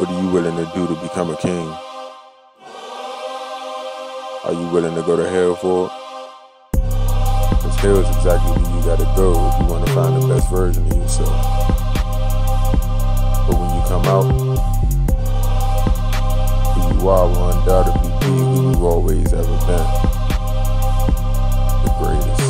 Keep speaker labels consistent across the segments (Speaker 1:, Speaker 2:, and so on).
Speaker 1: What are you willing to do to become a king? Are you willing to go to hell for it? Because hell is exactly where you gotta go if you want to find the best version of yourself. But when you come out, who you are will undoubtedly be who you've always ever been. The greatest.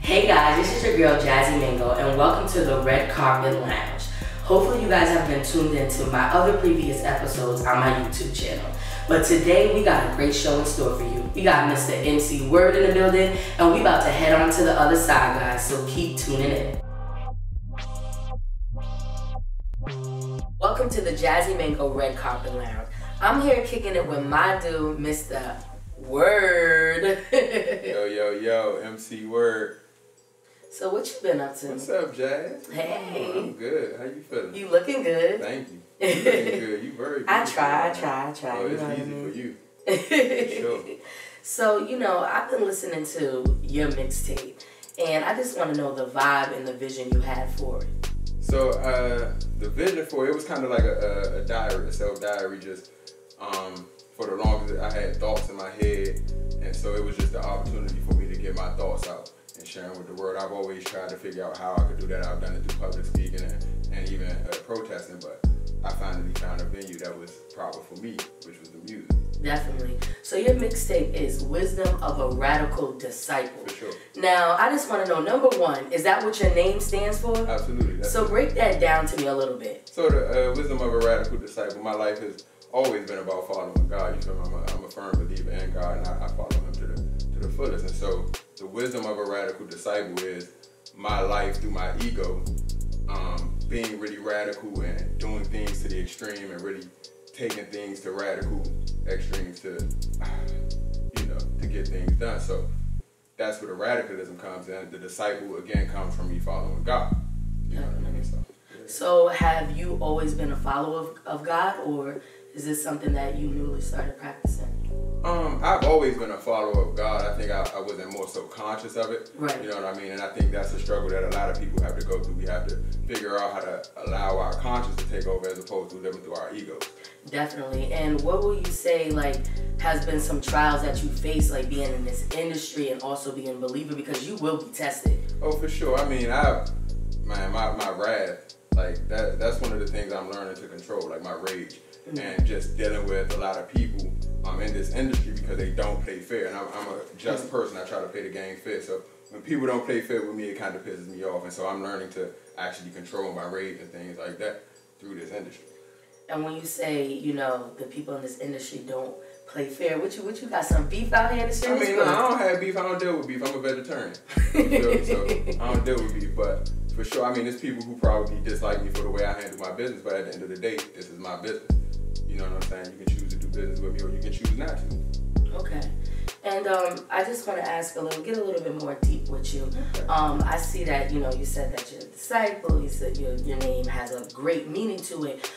Speaker 2: Hey guys, this is your girl Jazzy Mango and welcome to the Red Carpet Lounge. Hopefully you guys have been tuned into my other previous episodes on my YouTube channel. But today we got a great show in store for you. We got Mr. MC Word in the building and we about to head on to the other side, guys, so keep tuning in. Welcome to the Jazzy Mango Red Carpet Lounge. I'm here kicking it with my dude, Mr. Word.
Speaker 1: Yo, MC Word.
Speaker 2: So what you been up to?
Speaker 1: What's up, Jazz?
Speaker 2: Hey.
Speaker 1: I'm good. How you feeling?
Speaker 2: You looking good.
Speaker 1: Thank you. You looking good. You very good.
Speaker 2: I try.
Speaker 1: Oh,
Speaker 2: You
Speaker 1: it's
Speaker 2: know what I
Speaker 1: easy
Speaker 2: mean?
Speaker 1: for you. For sure.
Speaker 2: So, I've been listening to your mixtape, and I just want to know the vibe and the vision you had for it.
Speaker 1: So, the vision for it was kind of like a diary, a self-diary, just for the longest I had thoughts in my head, and so it was just the opportunity for me to get my thoughts out and sharing with the world. I've always tried to figure out how I could do that. I've done it through public speaking and even protesting, but I finally found a venue that was proper for me, which was the music.
Speaker 2: Definitely. So your mixtape is Wisdom of a Radical Disciple.
Speaker 1: For sure.
Speaker 2: Now, I just want to know, number one, is that what your name stands for?
Speaker 1: Absolutely.
Speaker 2: So break that down to me a little bit.
Speaker 1: So the Wisdom of a Radical Disciple, my life has always been about following God. You feel me? I'm a firm believer in God, and I follow Him to the fullest. And so the wisdom of a radical disciple is my life through my ego, being really radical and doing things to the extreme and really taking things to radical extremes to get things done. So that's where the radicalism comes in. The disciple again comes from me following God. You know what I mean?
Speaker 2: So have you always been a follower of God, or is this something that you newly started practicing?
Speaker 1: I've always been a follower of God. I think I wasn't more so conscious of it.
Speaker 2: Right.
Speaker 1: You know what I mean? And I think that's a struggle that a lot of people have to go through. We have to figure out how to allow our conscience to take over as opposed to living through our egos.
Speaker 2: Definitely. And what will you say, has been some trials that you face, being in this industry and also being a believer, because you will be tested?
Speaker 1: Oh, for sure. I mean, my wrath, that's one of the things I'm learning to control, my rage. Mm-hmm. And just dealing with a lot of people in this industry because they don't play fair. And I'm a just person. I try to play the game fair. So when people don't play fair with me, it kind of pisses me off. And so I'm learning to actually control my rage and things like that through this industry.
Speaker 2: And when you say, the people in this industry don't play fair, what you got some beef out here in the streets?
Speaker 1: I mean, no, I don't have beef. I don't deal with beef. I'm a vegetarian. So I don't deal with beef. But for sure, I mean, there's people who probably dislike me for the way I handle my business. But at the end of the day, this is my business. You know what I'm saying? You can choose to do business with me or you can choose not to.
Speaker 2: Okay. And I just want to get a little bit more deep with you. I see that, you said that you're a disciple. You said your name has a great meaning to it.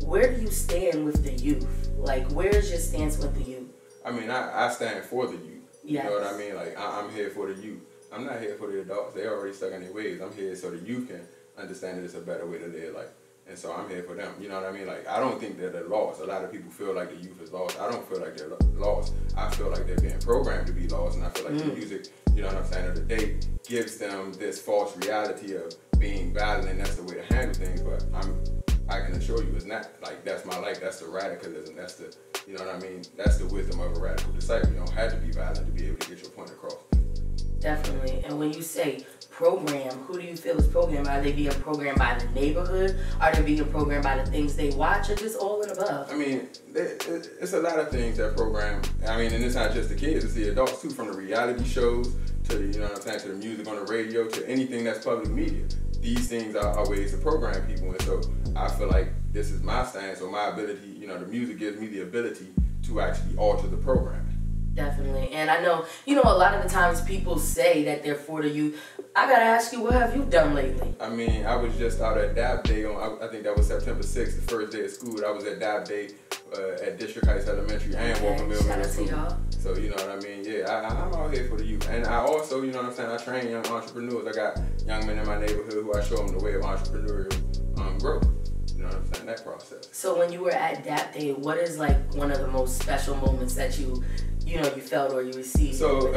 Speaker 2: Where do you stand with the youth? Where's your stance with the youth?
Speaker 1: I mean, I stand for the youth.
Speaker 2: Yes.
Speaker 1: You know what I mean? I'm here for the youth. I'm not here for the adults. They already stuck in their ways. I'm here so the youth can understand that it's a better way to live life. And so I'm here for them. You know what I mean? I don't think that they're lost. A lot of people feel like the youth is lost. I don't feel like they're lost. I feel like they're being programmed to be lost. And I feel like the music, you know what I'm saying, of the day gives them this false reality of being violent and that's the way to handle things. But I can assure you it's not. That's my life. That's the radicalism. That's the, you know what I mean? That's the wisdom of a radical disciple. You don't have to be violent to be able to get your point across.
Speaker 2: Definitely. And when you say program, who do you feel is programmed? Are they being programmed by the neighborhood? Are they being programmed by the things they watch, or just all and above?
Speaker 1: I mean, it's a lot of things that program. I mean, and it's not just the kids, it's the adults too, from the reality shows to, you know what I'm saying, to the music on the radio, to anything that's public media. These things are ways to program people. And so I feel like this is my stance, or my ability, the music gives me the ability to actually alter the programming.
Speaker 2: Definitely. And I know, you know, a lot of the times people say that they're for the youth. I gotta ask you, what have you done lately?
Speaker 1: I mean, I was just out at DAP Day on, I think that was September 6th, the first day of school. I was at DAP Day at District Heights Elementary and Walker Mill Middle School. So, you know what I mean? Yeah, I'm out here for the youth. And I also, you know what I'm saying, I train young entrepreneurs. I got young men in my neighborhood who I show them the way of entrepreneurial growth. You know what I'm saying? That process.
Speaker 2: So when you were at DAP Day, what is like one of the most special moments that you felt or you received?
Speaker 1: So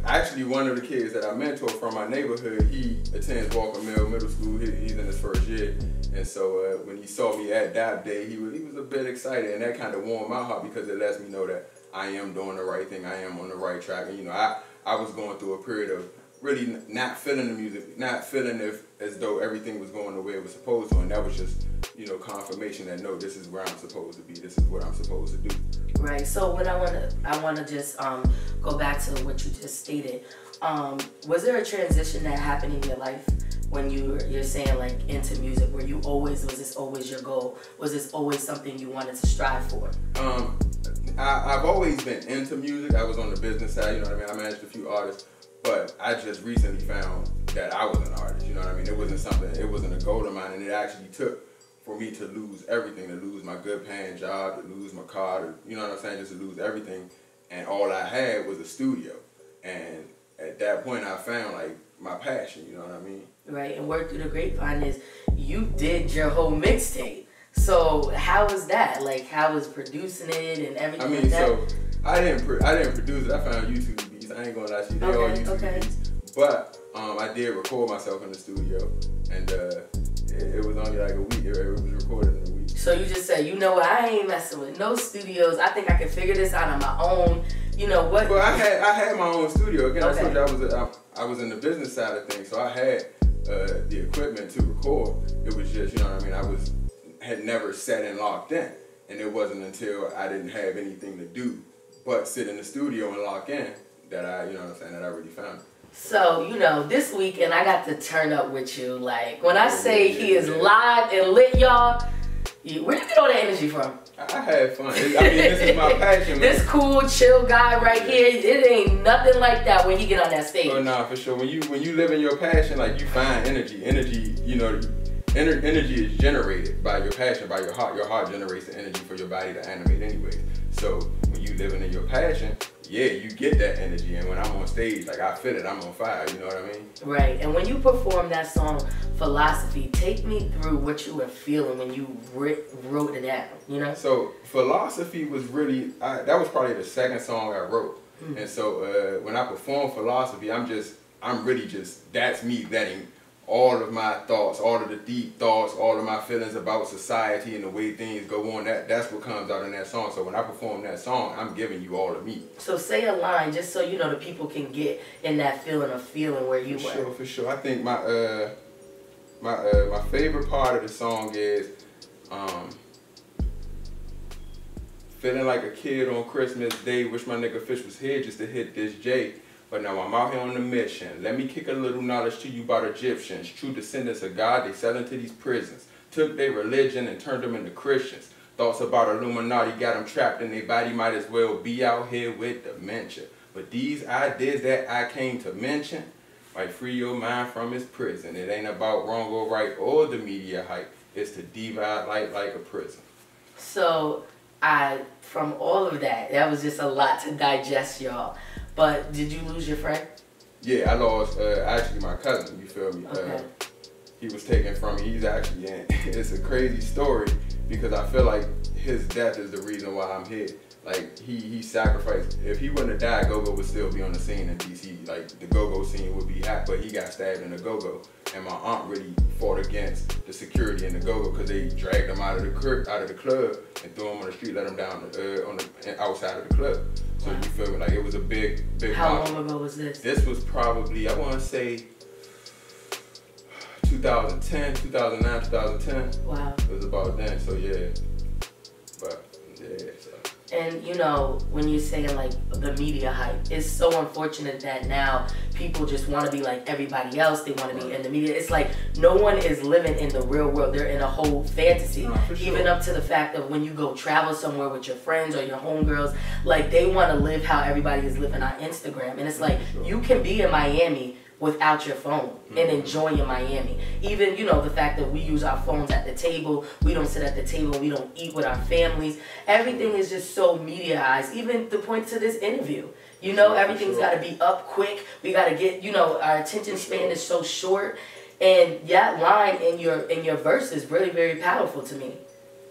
Speaker 1: actually one of the kids that I mentor from my neighborhood, he attends Walker Mill Middle School. He's in his first year. And so when he saw me at DAP Day, he was a bit excited, and that kind of warmed my heart because it lets me know that I am doing the right thing. I am on the right track. And, you know, I was going through a period of really not feeling the music, not feeling as though everything was going the way it was supposed to. And that was just, you know, confirmation that, no, this is where I'm supposed to be. This is what I'm supposed to do.
Speaker 2: Right. So when I wanna just go back to what you just stated. Was there a transition that happened in your life when you're saying like into music, where was this always your goal? Was this always something you wanted to strive for?
Speaker 1: I've always been into music. I was on the business side, you know what I mean? I managed a few artists, but I just recently found that I was an artist, you know what I mean? It wasn't a goal of mine, and it actually took for me to lose everything, to lose my good paying job, to lose my car, to, you know what I'm saying, just to lose everything. And all I had was a studio. And at that point I found like my passion, you know what I mean?
Speaker 2: Right, and Word Through the Grapevine is you did your whole mixtape. So how was that? Like, how was producing it and everything?
Speaker 1: I mean,
Speaker 2: like that?
Speaker 1: so I didn't produce it. I found YouTube beats. I ain't gonna lie to you, they all YouTube beats. But I did record myself in the studio, and it was only like a week. It was recorded in a week.
Speaker 2: So you just said, you know what? I ain't messing with no studios. I think I can figure this out on my own. You know what?
Speaker 1: Well, I had my own studio. Again, I told you I was in the business side of things, so I had the equipment to record. It was just, you know what I mean, had never sat and locked in. And it wasn't until I didn't have anything to do but sit in the studio and lock in that I, you know what I'm saying, that I really found it.
Speaker 2: So, you know, this weekend I got to turn up with you. Like, when I say he is live and lit, y'all, where do you get all that energy from?
Speaker 1: I had fun. I mean, this is my passion, man.
Speaker 2: This cool, chill guy right here, it ain't nothing like that when he get on that stage.
Speaker 1: Oh, nah, for sure. When you live in your passion, like, you find energy. Energy, you know, energy is generated by your passion, by your heart. Your heart generates the energy for your body to animate anyway. So when you living in your passion, yeah, you get that energy. And when I'm on stage, like, I feel it. I'm on fire. You know what I mean?
Speaker 2: Right. And when you perform that song, Philosophy, take me through what you were feeling when you wrote it down, you know?
Speaker 1: So Philosophy was really, that was probably the second song I wrote. Mm-hmm. And so when I perform Philosophy, I'm really just, that's me letting all of my thoughts, all of the deep thoughts, all of my feelings about society and the way things go on, that's what comes out in that song. So when I perform that song, I'm giving you all of me.
Speaker 2: So say a line, just so you know the people can get in that feeling where you were.
Speaker 1: For sure. I think my favorite part of the song is feeling like a kid on Christmas Day, wish my nigga Fish was here just to hit this J. But now I'm out here on a mission. Let me kick a little knowledge to you about Egyptians. True descendants of God, they sell into these prisons. Took their religion and turned them into Christians. Thoughts about Illuminati got them trapped in their body, might as well be out here with dementia. But these ideas that I came to mention might free your mind from its prison. It ain't about wrong or right or the media hype. It's to divide light like a prison.
Speaker 2: So from all of that was just a lot to digest, y'all. But did you lose your friend?
Speaker 1: Yeah, I lost actually my cousin, you feel me?
Speaker 2: Okay.
Speaker 1: He was taken from me. He's actually in. It's a crazy story because I feel like his death is the reason why I'm here. Like, he sacrificed. If he wouldn't have died, Go-Go would still be on the scene in DC. Like, the Go-Go scene would be hot, but he got stabbed in the Go-Go. And my aunt really fought against the security in the Go-Go because they dragged him out of the club and threw him on the street, let him down outside of the club. So you feel me? Like, it was a big
Speaker 2: How long ago was this?
Speaker 1: This was probably, I want to say, 2010, 2009, 2010.
Speaker 2: Wow.
Speaker 1: It was about then, so yeah. But, yeah, so.
Speaker 2: And, you know, when you're saying, like, the media hype, it's so unfortunate that now people just want to be like everybody else. They want to be in the media. It's like no one is living in the real world. They're in a whole fantasy. Even up to the fact of when you go travel somewhere with your friends or your homegirls, like they want to live how everybody is living on Instagram. And it's like you can be in Miami without your phone and enjoying Miami. Even, you know, the fact that we use our phones at the table, we don't sit at the table, we don't eat with our families. Everything is just so mediaized. Even the point to this interview. You know, everything's got to be up quick. We got to get, you know, our attention span is so short. And that line in your verse is really very powerful to me.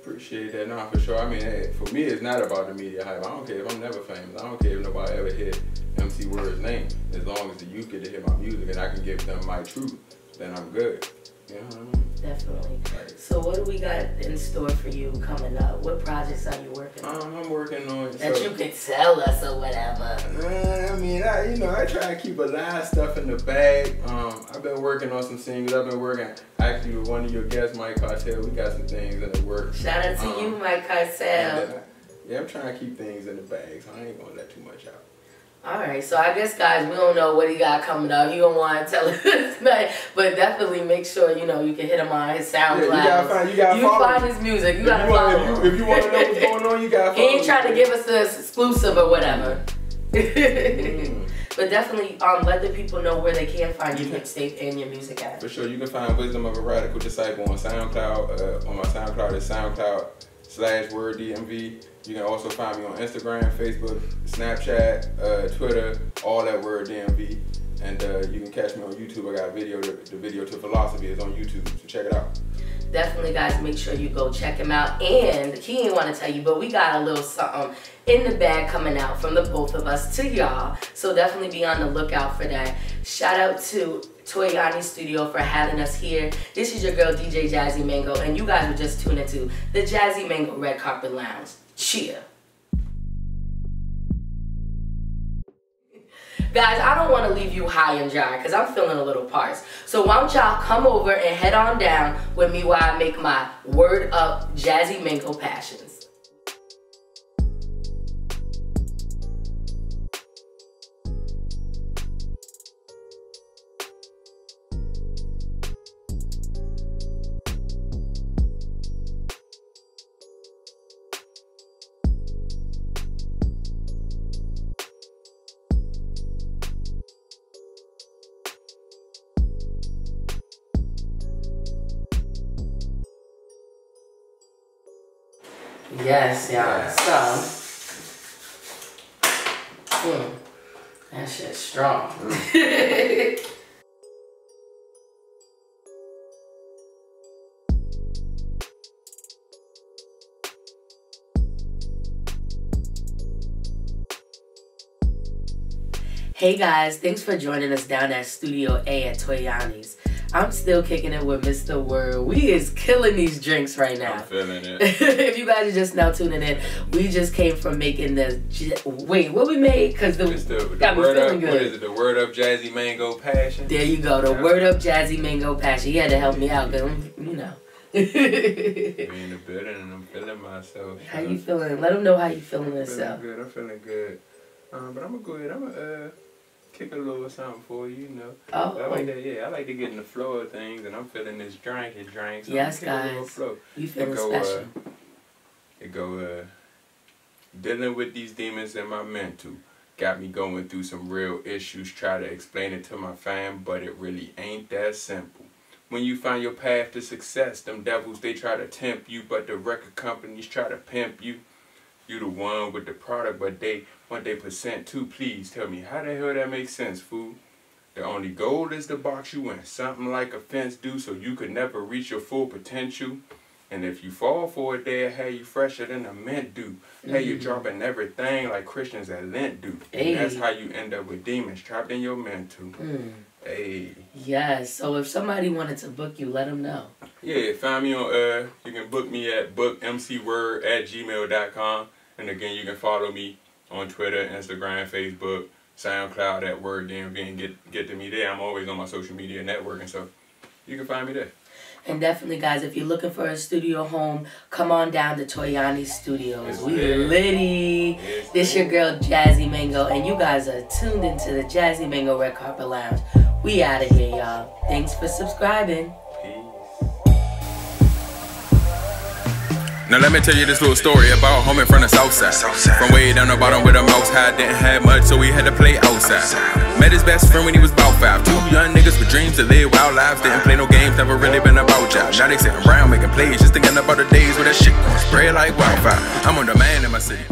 Speaker 1: Appreciate that. No, for sure. I mean, hey, for me, it's not about the media hype. I don't care if I'm never famous. I don't care if nobody ever hit MC Word's name. As long as the youth get to hear my music and I can give them my truth, then I'm good. You know what I mean?
Speaker 2: Definitely. Right. So what do we got in store for you coming up? What projects are you working on?
Speaker 1: I'm working on...
Speaker 2: That you could tell us or whatever.
Speaker 1: I mean, I try to keep a lot of stuff in the bag. I've been working on some singles. I've been working actually with one of your guests, Mike Cartel. We got some things in the works.
Speaker 2: Shout out to you, Mike Cartel.
Speaker 1: Yeah, I'm trying to keep things in the bag, so I ain't going to let too much out.
Speaker 2: Alright, so I guess, guys, we don't know what he got coming up. He don't want to tell us tonight, but definitely make sure, you know, you can hit him on his SoundCloud.
Speaker 1: Yeah, you gotta
Speaker 2: find his music. You gotta follow him.
Speaker 1: If you want to know what's going on, you gotta follow him.
Speaker 2: He ain't trying to give us the exclusive or whatever. But definitely let the people know where they can find your mixtape and your music at.
Speaker 1: For sure, you can find Wisdom of a Radical Disciple on SoundCloud. On my SoundCloud is SoundCloud/WordDMV. You can also find me on Instagram, Facebook, Snapchat, Twitter, all that Word DMV. And you can catch me on YouTube. I got a video, the video to Philosophy is on YouTube, so check it out.
Speaker 2: Definitely, guys, make sure you go check him out. And he didn't want to tell you, but we got a little something in the bag coming out from the both of us to y'all. So definitely be on the lookout for that. Shout out to Toyani Studio for having us here. This is your girl, DJ Jazzy Mango, and you guys were just tuned into the Jazzy Mango Red Carpet Lounge. Cheer. Guys, I don't want to leave you high and dry because I'm feeling a little parched. So why don't y'all come over and head on down with me while I make my Word Up Jazzy Mango Passions. Yes, y'all. So, that shit's strong. Hey guys, thanks for joining us down at Studio A at Toyani's. I'm still kicking it with Mr. Word. We is killing these drinks right now.
Speaker 1: I'm feeling it.
Speaker 2: If you guys are just now tuning in, we just came from making the... Wait, what we made? Because the got me feeling good.
Speaker 1: What is it? The Word Up Jazzy Mango Passion?
Speaker 2: There you go. The Word Up Jazzy Mango Passion. He had to help me out because, you know.
Speaker 1: I'm in the building and I'm feeling myself.
Speaker 2: How you feeling? Let them know how you feeling yourself.
Speaker 1: I'm feeling good. But I'm going to go ahead. I'm going to... kick a little something for you, you know.
Speaker 2: Oh,
Speaker 1: I like that. Yeah, I like to get in the flow of things, and I'm feeling this drink. So
Speaker 2: yes, guys. You feeling special?
Speaker 1: Dealing with these demons in my mental got me going through some real issues. Try to explain it to my fam, but it really ain't that simple. When you find your path to success, them devils they try to tempt you, but the record companies try to pimp you. You the one with the product, but they want their percent too. Please tell me, how the hell that makes sense, fool? The only goal is to box you in, something like a fence do, so you could never reach your full potential. And if you fall for it, they'll have you fresher than a mint do. Hey, you dropping everything like Christians at Lent do.
Speaker 2: Hey.
Speaker 1: And that's how you end up with demons trapped in your mental. Hey.
Speaker 2: Yes, so if somebody wanted to book you, let them know.
Speaker 1: Yeah, find me on, you can book me at bookmcword@gmail.com. And again, you can follow me on Twitter, Instagram, Facebook, SoundCloud at Word DMV and get to me there. I'm always on my social media network, and so you can find me there.
Speaker 2: And definitely, guys, if you're looking for a studio home, come on down to Toyani Studios. We litty. This your girl, Jazzy Mango, and you guys are tuned into the Jazzy Mango Red Carpet Lounge. We out of here, y'all. Thanks for subscribing.
Speaker 1: Now let me tell you this little story about home in front of Southside. From way down the bottom with a mouse high, didn't have much, so we had to play outside. Met his best friend when he was about 5. 2 young niggas with dreams to live wild lives. Didn't play no games, never really been about jobs. Now they sitting around making plays, just thinking about the days where that shit gon' spread like wildfire. I'm on demand in my city.